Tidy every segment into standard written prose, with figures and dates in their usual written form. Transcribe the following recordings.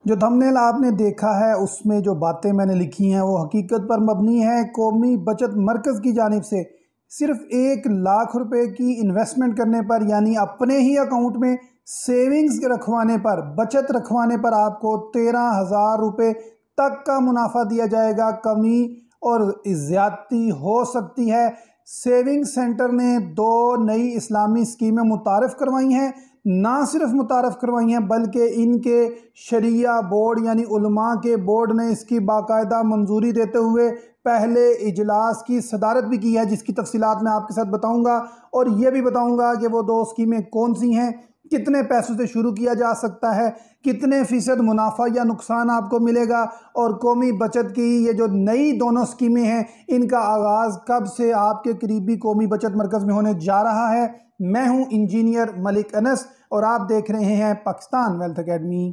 जो थंबनेल आपने देखा है उसमें जो बातें मैंने लिखी हैं वो हकीकत पर मबनी है। कौमी बचत मरकज़ की जानिब से सिर्फ 1 लाख रुपए की इन्वेस्टमेंट करने पर, यानी अपने ही अकाउंट में सेविंग्स रखवाने पर, बचत रखवाने पर आपको 13,000 रुपये तक का मुनाफा दिया जाएगा। कमी और ज़्यादती हो सकती है। सेविंग सेंटर ने 2 नई इस्लामी स्कीमें मुतारफ़ करवाई हैं। ना सिर्फ मुतारफ़ करवाई हैं बल्कि इनके शरिया बोर्ड यानी उलमा के बोर्ड ने इसकी बाकायदा मंजूरी देते हुए पहले इजलास की सदारत भी की है, जिसकी तफसीलात मैं आपके साथ बताऊंगा। और ये भी बताऊंगा कि वो 2 स्कीमें कौन सी हैं, कितने पैसों से शुरू किया जा सकता है, कितने फ़ीसद मुनाफा या नुकसान आपको मिलेगा, और कौमी बचत की ये जो नई दोनों स्कीमें हैं इनका आगाज़ कब से आपके करीबी कौमी बचत मरकज़ में होने जा रहा है। मैं हूं इंजीनियर मलिक अनस और आप देख रहे हैं पाकिस्तान वेल्थ अकेडमी।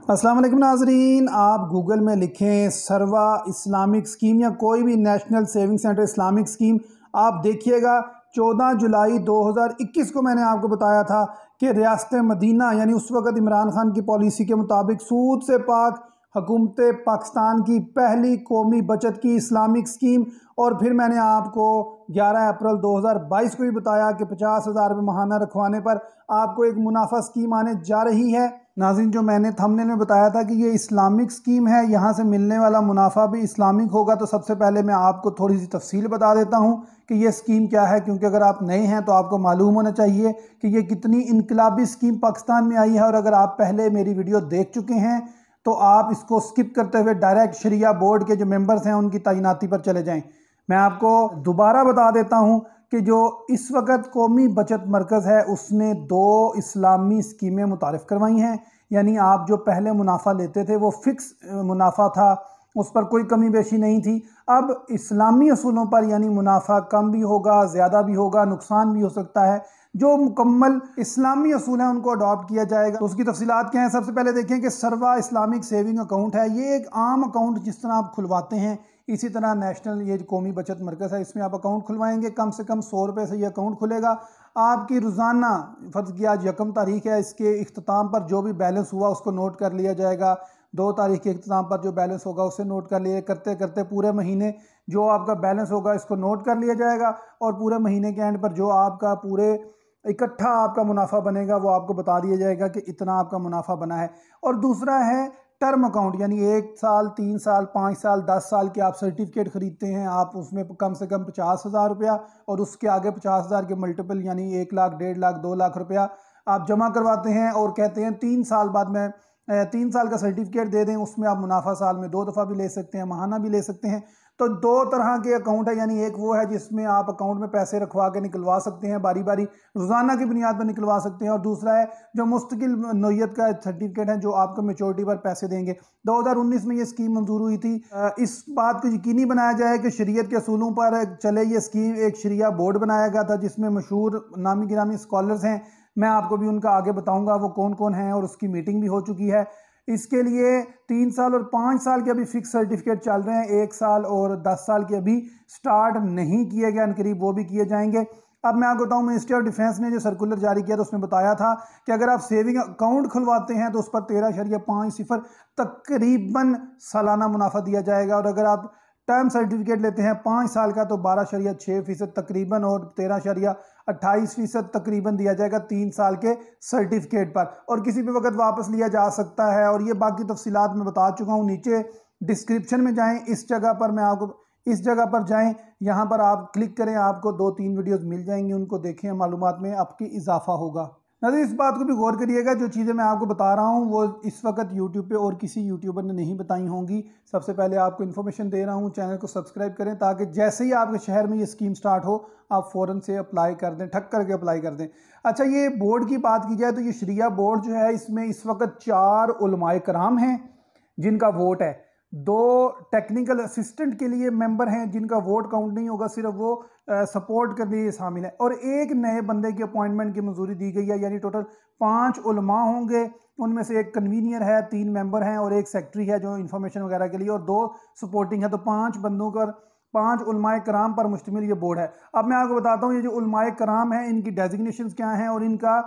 अस्सलाम वालेकुम नाज़रीन, आप गूगल में लिखें सर्वा इस्लामिक स्कीम या कोई भी national saving centre Islamic scheme, आप देखिएगा 14 जुलाई 2021 को मैंने आपको बताया था कि रियासत मदीना यानी उस वक़्त इमरान खान की पॉलिसी के मुताबिक सूद से पाक हुकूमत पाकिस्तान की पहली कौमी बचत की इस्लामिक स्कीम। और फिर मैंने आपको 11 अप्रैल 2022 को भी बताया कि 50,000 रुपये माहाना रखवाने पर आपको एक मुनाफा स्कीम आने जा रही है। नाज़रीन, जो मैंने थंबनेल में बताया था कि ये इस्लामिक स्कीम है, यहाँ से मिलने वाला मुनाफा भी इस्लामिक होगा, तो सबसे पहले मैं आपको थोड़ी सी तफसील बता देता हूँ कि ये स्कीम क्या है, क्योंकि अगर आप नए हैं तो आपको मालूम होना चाहिए कि ये कितनी इनकलाबी स्कीम पाकिस्तान में आई है। और अगर आप पहले मेरी वीडियो देख चुके हैं तो आप इसको स्किप करते हुए डायरेक्ट शरिया बोर्ड के जो मेंबर्स हैं उनकी तैनाती पर चले जाएं। मैं आपको दोबारा बता देता हूं कि जो इस वक्त कौमी बचत मरकज़ है उसने 2 इस्लामी स्कीमें मुतारिफ़ करवाई हैं। यानी आप जो पहले मुनाफा लेते थे वो फिक्स मुनाफा था, उस पर कोई कमी बेशी नहीं थी। अब इस्लामी असूलों पर यानी मुनाफा कम भी होगा, ज़्यादा भी होगा, नुकसान भी हो सकता है। जो मुकम्मल इस्लामी असूल हैं उनको अडॉप्ट किया जाएगा। तो उसकी तफसीलात क्या हैं, सबसे पहले देखें कि सर्वा इस्लामिक सेविंग अकाउंट है। ये एक आम अकाउंट जिस तरह आप खुलवाते हैं इसी तरह नेशनल ये कौमी बचत मरकज़ है, इसमें आप अकाउंट खुलवाएंगे। कम से कम 100 रुपये से ये अकाउंट खुलेगा। आपकी रोज़ाना, फ़र्ज़ की आज 1 तारीख है, इसके इख्तिताम पर जो भी बैलेंस हुआ उसको नोट कर लिया जाएगा। 2 तारीख के इख्तिताम पर जो बैलेंस होगा उसे नोट कर लिए, करते करते पूरे महीने जो आपका बैलेंस होगा इसको नोट कर लिया जाएगा। और पूरे महीने के एंड पर जो आपका पूरे इकट्ठा आपका मुनाफा बनेगा वो आपको बता दिया जाएगा कि इतना आपका मुनाफा बना है। और दूसरा है टर्म अकाउंट, यानी 1 साल, 3 साल, 5 साल, 10 साल के आप सर्टिफिकेट ख़रीदते हैं, आप उसमें कम से कम 50,000 रुपया और उसके आगे 50,000 के मल्टीपल यानी 1 लाख, 1.5 लाख, 2 लाख रुपया आप जमा करवाते हैं और कहते हैं 3 साल बाद में 3 साल का सर्टिफिकेट दे दें। उसमें आप मुनाफा साल में 2 दफ़ा भी ले सकते हैं, माहाना भी ले सकते हैं। तो 2 तरह के अकाउंट है, यानी एक वो है जिसमें आप अकाउंट में पैसे रखवा के निकलवा सकते हैं, बारी बारी रोज़ाना की बुनियाद पर निकलवा सकते हैं। और दूसरा है जो मुस्तकिल नौयत का सर्टिफिकेट है जो आपको मेच्योरिटी पर पैसे देंगे। 2019 में ये स्कीम मंजूर हुई थी। इस बात को यकीनी बनाया जाए कि शरीयत के असूलों पर चले ये स्कीम। एक शरिया बोर्ड बनाया गया था जिसमें मशहूर नामी गिरामी स्कॉलर्स हैं, मैं आपको भी उनका आगे बताऊँगा वो कौन कौन हैं, और उसकी मीटिंग भी हो चुकी है। इसके लिए 3 साल और 5 साल के अभी फिक्स सर्टिफिकेट चल रहे हैं, 1 साल और 10 साल के अभी स्टार्ट नहीं किए गए, अनकरीब वो भी किए जाएंगे। अब मैं आपको बताऊं, मिनिस्ट्री ऑफ डिफेंस ने जो सर्कुलर जारी किया तो उसमें बताया था कि अगर आप सेविंग अकाउंट खुलवाते हैं तो उस पर 13.50 तकरीबन सालाना मुनाफा दिया जाएगा। और अगर आप टर्म सर्टिफिकेट लेते हैं 5 साल का तो 12.6% तकरीबन और 13.28% तकरीबन दिया जाएगा 3 साल के सर्टिफिकेट पर, और किसी भी वक्त वापस लिया जा सकता है। और ये बाकी तफसीलात मैं बता चुका हूँ, नीचे डिस्क्रिप्शन में जाएं, इस जगह पर मैं आपको इस जगह पर जाएं, यहाँ पर आप क्लिक करें, आपको 2-3 वीडियोस मिल जाएंगी, उनको देखें, मालूमात में आपकी इजाफा होगा। नाज़रीन, इस बात को भी गौर करिएगा, जो चीज़ें मैं आपको बता रहा हूँ वो इस वक्त यूट्यूब पे और किसी यूट्यूबर ने नहीं बताई होंगी। सबसे पहले आपको इन्फॉर्मेशन दे रहा हूँ, चैनल को सब्सक्राइब करें ताकि जैसे ही आपके शहर में ये स्कीम स्टार्ट हो आप फ़ौरन से अप्लाई कर दें, ठक करके अप्लाई कर दें। अच्छा, ये बोर्ड की बात की जाए तो ये शरिया बोर्ड जो है इसमें इस वक्त 4 उलमाए कराम हैं जिनका वोट है, 2 टेक्निकल असिस्टेंट के लिए मेंबर हैं जिनका वोट काउंट नहीं होगा, सिर्फ वो सपोर्ट करने के लिए शामिल है, और एक नए बंदे की अपॉइंटमेंट की मंजूरी दी गई है। यानी टोटल 5 उलमा होंगे, उनमें से एक कन्वीनियर है, 3 मेंबर हैं और एक सेक्रेटरी है जो इन्फॉर्मेशन वगैरह के लिए, और 2 सपोर्टिंग है। तो 5 बंदों का 5 उलमाए कराम पर मुश्तमिल ये बोर्ड है। अब मैं आपको बताता हूँ ये जो उलमाए कराम हैं इनकी डेजिग्नेशंस क्या हैं और इनका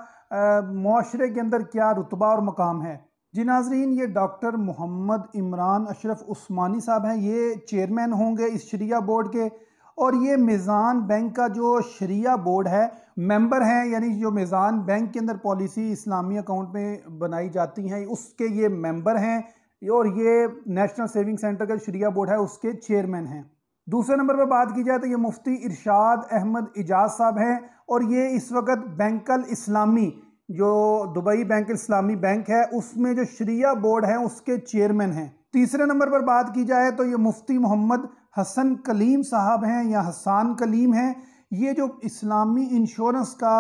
मुआशरे के अंदर क्या रुतबा और मकाम है। जी नाजरीन, ये डॉक्टर मोहम्मद इमरान अशरफ उस्मानी साहब हैं, ये चेयरमैन होंगे इस शरिया बोर्ड के। और ये मीज़ान बैंक का जो शरिया बोर्ड है मेंबर हैं, यानी जो मीज़ान बैंक के अंदर पॉलिसी इस्लामी अकाउंट में बनाई जाती हैं उसके ये मेंबर हैं। और ये नेशनल सेविंग सेंटर का शरिया बोर्ड है उसके चेयरमैन हैं। दूसरे नंबर पर बात की जाए तो ये मुफ्ती इरशाद अहमद इजाज साहब हैं और ये इस वक्त बैंकल इस्लामी जो दुबई बैंक इस्लामी बैंक है उसमें जो शरिया बोर्ड है उसके चेयरमैन हैं। तीसरे नंबर पर बात की जाए तो ये मुफ्ती मोहम्मद हसन कलीम साहब हैं या हसान कलीम हैं। ये जो इस्लामी इंश्योरेंस का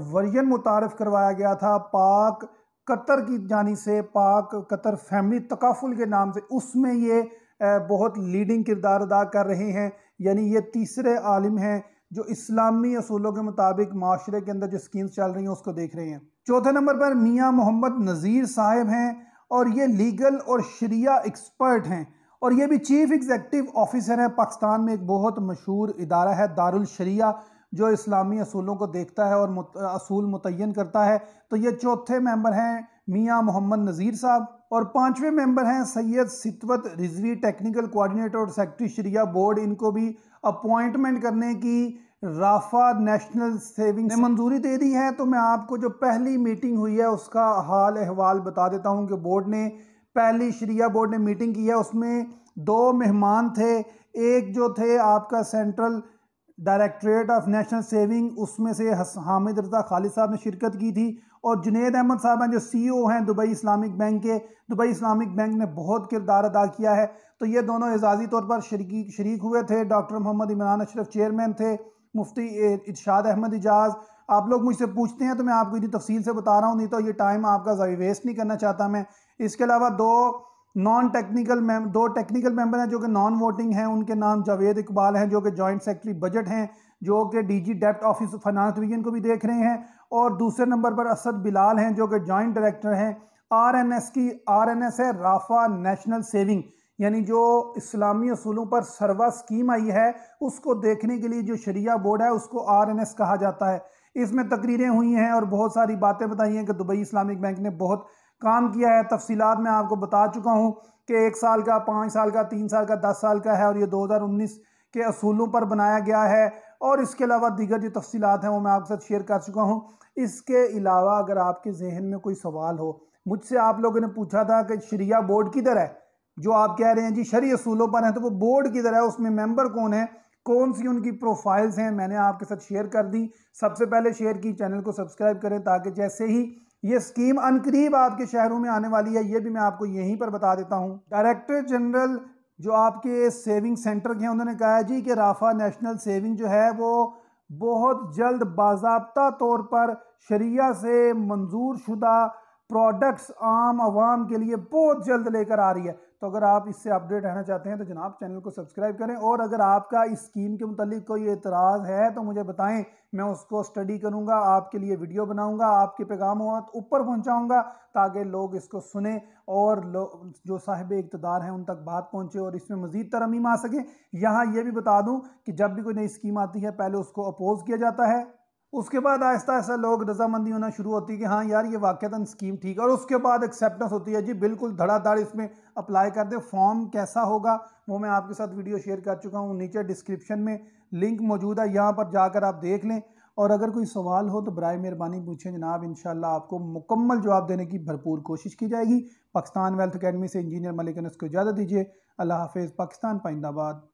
वर्जन मुतारफ़ करवाया गया था पाक कतर की जानी से, पाक कतर फैमिली तकाफुल के नाम से, उसमें ये बहुत लीडिंग किरदार अदा कर रहे हैं। यानी ये तीसरे आलिम हैं जो इस्लामी असूलों के मुताबिक माशरे के अंदर जो स्कीम्स चल रही हैं उसको देख रहे हैं। चौथे नंबर पर मियाँ मोहम्मद नज़ीर साहब हैं और ये लीगल और शरिया एक्सपर्ट हैं और ये भी चीफ एग्जीक्यूटिव ऑफिसर हैं। पाकिस्तान में एक बहुत मशहूर इदारा है दारुल शरिया जो इस्लामी असूलों को देखता है और असूल मुतय्यन करता है। तो ये चौथे मेंबर हैं मियाँ मोहम्मद नज़ीर साहब। और पांचवें मेंबर हैं सैयद सितवत रिजवी, टेक्निकल कोऑर्डिनेटर और सेक्रेटरी शरिया बोर्ड। इनको भी अपॉइंटमेंट करने की राफा नेशनल सेविंग ने मंजूरी दे दी है। तो मैं आपको जो पहली मीटिंग हुई है उसका हाल अहवाल बता देता हूं कि बोर्ड ने पहली शरिया बोर्ड ने मीटिंग की है, उसमें 2 मेहमान थे। एक जो थे आपका central directorate of national saving, उसमें से हामिद रजा खालिद साहब ने शिरकत की थी और जुनेद अहमद साहब हैं जो CEO हैं दुबई इस्लामिक बैंक के। दुबई इस्लामिक बैंक ने बहुत किरदार अदा किया है। तो ये दोनों एजाजी तौर पर शरीक हुए थे। डॉक्टर मोहम्मद इमरान अशरफ चेयरमैन थे, मुफ्ती इरशाद अहमद इजाज़। आप लोग मुझसे पूछते हैं तो मैं आपको इतनी तफसील से बता रहा हूँ, नहीं तो ये टाइम आपका ज़ाया वेस्ट नहीं करना चाहता मैं। इसके अलावा दो टेक्निकल मेंबर हैं जो कि नॉन वोटिंग हैं। उनके नाम जावेद इकबाल हैं जो कि जॉइंट सेक्रेटरी बजट हैं, जो कि DG डेप्ट ऑफिस फाइनेंस डिवीजन को भी देख रहे हैं। और दूसरे नंबर पर असद बिलाल हैं जो कि जॉइंट डायरेक्टर हैं। RNS है राफा नेशनल सेविंग, यानी जो इस्लामी असूलों पर सरवा स्कीम आई है उसको देखने के लिए जो शरिया बोर्ड है उसको RNS कहा जाता है। इसमें तकरीरें हुई हैं और बहुत सारी बातें बताई हैं कि दुबई इस्लामिक बैंक ने बहुत काम किया है। तफसीलात मैं आपको बता चुका हूँ कि 1 साल का, 5 साल का, 3 साल का, 10 साल का है और ये 2019 के असूलों पर बनाया गया है। और इसके अलावा दीगर जो तफसीलात हैं वो मैं आपके साथ शेयर कर चुका हूँ। इसके अलावा अगर आपके जहन में कोई सवाल हो, मुझसे आप लोगों ने पूछा था कि शरिया बोर्ड किधर है, जो आप कह रहे हैं जी शरी असूलों पर है, तो वो बोर्ड किधर है, उसमें मेंबर कौन है, कौन सी उनकी प्रोफाइल्स हैं, मैंने आपके साथ शेयर कर दी। सबसे पहले शेयर की, चैनल को सब्सक्राइब करें ताकि जैसे ही ये स्कीम अनकरीब आपके शहरों में आने वाली है ये भी मैं आपको यहीं पर बता देता हूँ। डायरेक्टर जनरल जो आपके सेविंग सेंटर के हैं उन्होंने कहा है जी कि राफा नेशनल सेविंग जो है वो बहुत जल्द बाज़ाब्ता तौर पर शरिया से मंजूर शुदा प्रोडक्ट्स आम आवाम के लिए बहुत जल्द लेकर आ रही है। तो अगर आप इससे अपडेट रहना चाहते हैं तो जनाब चैनल को सब्सक्राइब करें। और अगर आपका इस स्कीम के मुतालिक कोई एतराज़ है तो मुझे बताएं, मैं उसको स्टडी करूंगा, आपके लिए वीडियो बनाऊंगा, आपके पैगाम ऊपर पहुंचाऊंगा ताकि लोग इसको सुने और जो साहिब इक़्तिदार हैं उन तक बात पहुंचे और इसमें मज़ीद तरमीम आ सके। यहाँ ये भी बता दूँ कि जब भी कोई नई स्कीम आती है पहले उसको अपोज किया जाता है, उसके बाद आहिस्ता आहिस्ता लोग रजामंदी होना शुरू होती है कि हाँ यार ये वाकईतन स्कीम ठीक है, और उसके बाद एक्सेप्टेंस होती है जी बिल्कुल धड़ाधड़ इसमें अप्लाई कर दे। फॉर्म कैसा होगा वो मैं आपके साथ वीडियो शेयर कर चुका हूँ, नीचे डिस्क्रिप्शन में लिंक मौजूद है, यहाँ पर जाकर आप देख लें। और अगर कोई सवाल हो तो बराए मेहरबानी पूछें जनाब, इंशाल्लाह आपको मुकम्मल जवाब देने की भरपूर कोशिश की जाएगी। पाकिस्तान वेल्थ अकेडमी से इंजीनियर मलिक अनस को इजाज़त दीजिए। अल्लाह हाफिज़। पाकिस्तान पाइंदाबाद।